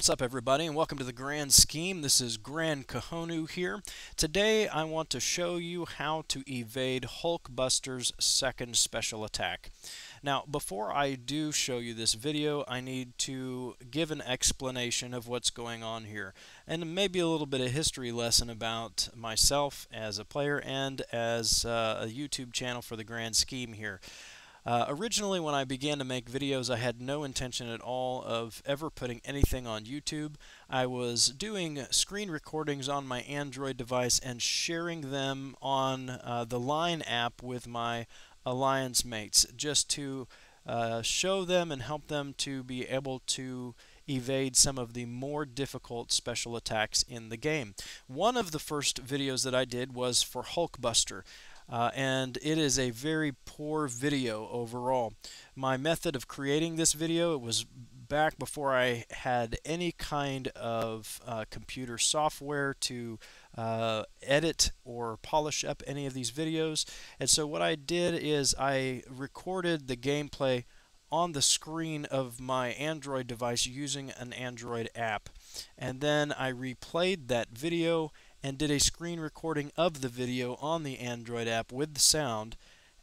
What's up, everybody, and welcome to the Grand Scheme. This is Grand Kahonu here. Today I want to show you how to evade Hulkbuster's second special attack. Now, before I do show you this video, I need to give an explanation of what's going on here, and maybe a little bit of history lesson about myself as a player and as a YouTube channel for the Grand Scheme here. Originally, when I began to make videos, I had no intention at all of ever putting anything on YouTube. I was doing screen recordings on my Android device and sharing them on the Line app with my Alliance mates, just to show them and help them to be able to evade some of the more difficult special attacks in the game. One of the first videos that I did was for Hulkbuster. And it is a very poor video overall. My method of creating this video, it was back before I had any kind of computer software to edit or polish up any of these videos. And so what I did is I recorded the gameplay on the screen of my Android device using an Android app. And then I replayed that video and did a screen recording of the video on the Android app with the sound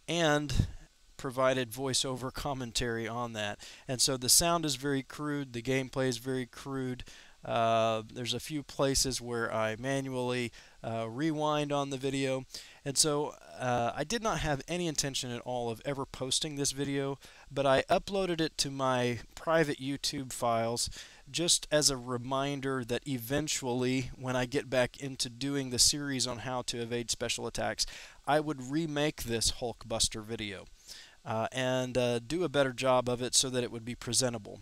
and provided voiceover commentary on that. And so the sound is very crude, the gameplay is very crude. There's a few places where I manually rewind on the video. And so I did not have any intention at all of ever posting this video, but I uploaded it to my private YouTube files just as a reminder that eventually, when I get back into doing the series on how to evade special attacks, I would remake this Hulkbuster video and do a better job of it so that it would be presentable.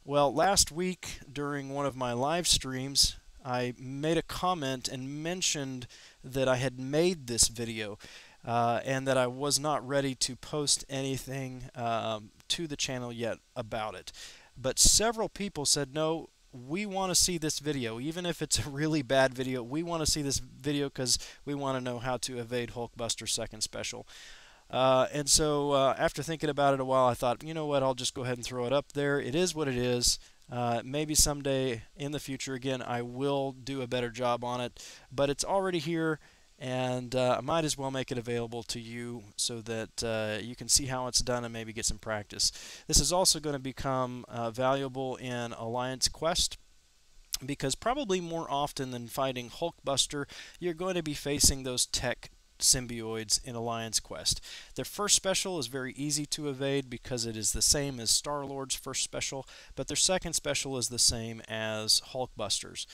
Well, last week during one of my live streams, I made a comment and mentioned that I had made this video and that I was not ready to post anything to the channel yet about it. But several people said, no, we want to see this video. Even if it's a really bad video, we want to see this video because we want to know how to evade Hulkbuster's second special. And so after thinking about it a while, I thought, you know what, I'll just go ahead and throw it up there. It is what it is. Maybe someday in the future, again, I will do a better job on it. But it's already here, and I might as well make it available to you so that you can see how it's done and maybe get some practice. This is also going to become valuable in Alliance Quest, because probably more often than fighting Hulkbuster, you're going to be facing those tech symbioids in Alliance Quest. Their first special is very easy to evade because it is the same as Star-Lord's first special, but their second special is the same as Hulkbuster's.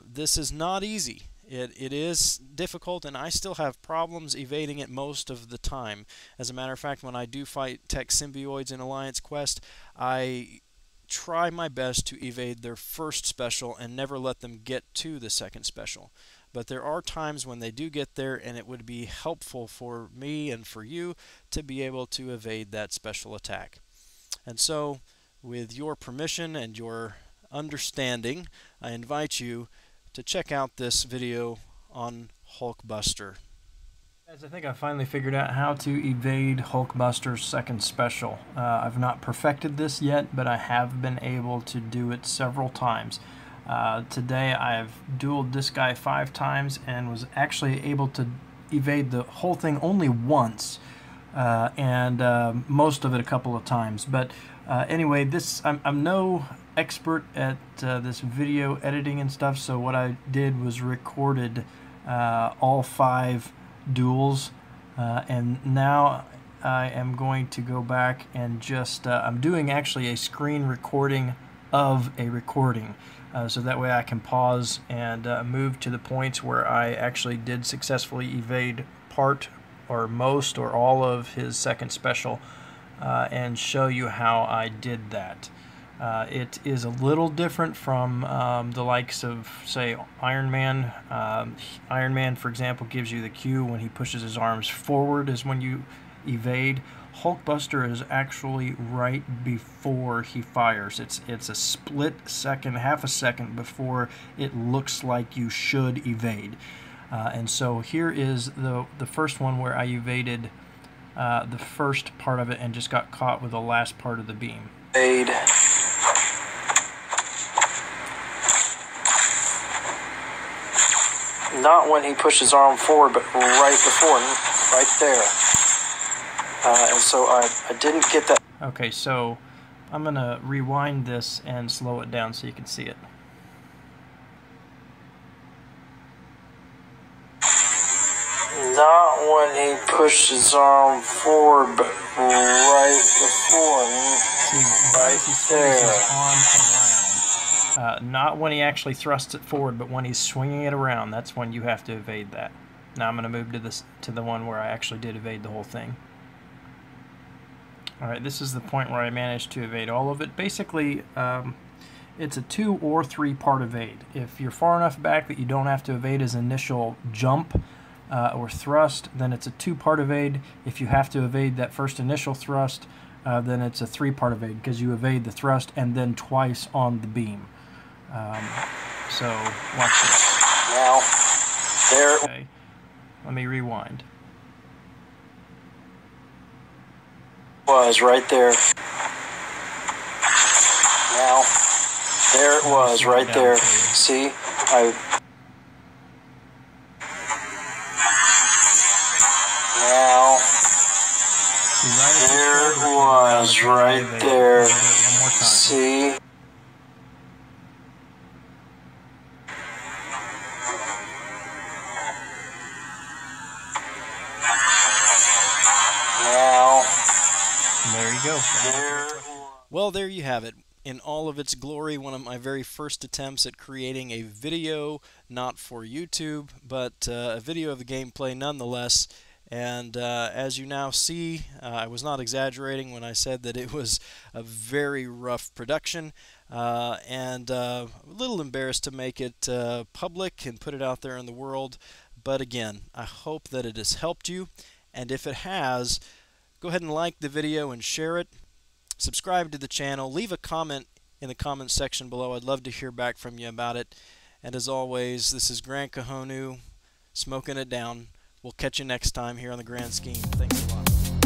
This is not easy. It is difficult, and I still have problems evading it most of the time. As a matter of fact, when I do fight tech symbioids in Alliance Quest, I try my best to evade their first special and never let them get to the second special. But there are times when they do get there, and it would be helpful for me and for you to be able to evade that special attack. And so, with your permission and your understanding, I invite you to check out this video on Hulkbuster. Guys, I think I finally figured out how to evade Hulkbuster's second special. I've not perfected this yet, but I have been able to do it several times. Today I've dueled this guy 5 times and was actually able to evade the whole thing only once, and most of it a couple of times. But anyway, I'm no expert at this video editing and stuff, so what I did was recorded all 5 duels, and now I am going to go back and just I'm doing actually a screen recording of a recording, so that way I can pause and move to the points where I actually did successfully evade part or most or all of his second special, and show you how I did that. It is a little different from the likes of, say, Iron Man. Iron Man, for example, gives you the cue when he pushes his arms forward is when you evade. Hulkbuster is actually right before he fires. It's a split second, half a second before it looks like you should evade. And so here is the first one where I evaded the first part of it and just got caught with the last part of the beam. Evade. not when he pushed his arm forward, but right before, right there. And so I didn't get that. Okay, so I'm going to rewind this and slow it down so you can see it. Not when he pushed his arm forward, but right before, right there. Not when he actually thrusts it forward, but when he's swinging it around. That's when you have to evade that. Now I'm going to move to the one where I actually did evade the whole thing. Alright, this is the point where I managed to evade all of it. Basically, it's a 2 or 3 part evade. If you're far enough back that you don't have to evade his initial jump or thrust, then it's a 2-part evade. If you have to evade that first initial thrust, then it's a 3-part evade, because you evade the thrust and then twice on the beam. So, watch this. Now, there. Okay, let me rewind. Was right there. Now, there it was right there. See, now, there it was right there. See. There you go. Well, there you have it. In all of its glory, one of my very first attempts at creating a video, not for YouTube, but a video of the gameplay nonetheless. And as you now see, I was not exaggerating when I said that it was a very rough production, and a little embarrassed to make it public and put it out there in the world. But again, I hope that it has helped you, and if it has, go ahead and like the video and share it. Subscribe to the channel. Leave a comment in the comment section below. I'd love to hear back from you about it. And as always, this is Grand Kahonu, smoking it down. We'll catch you next time here on the Grand Scheme. Thanks a lot.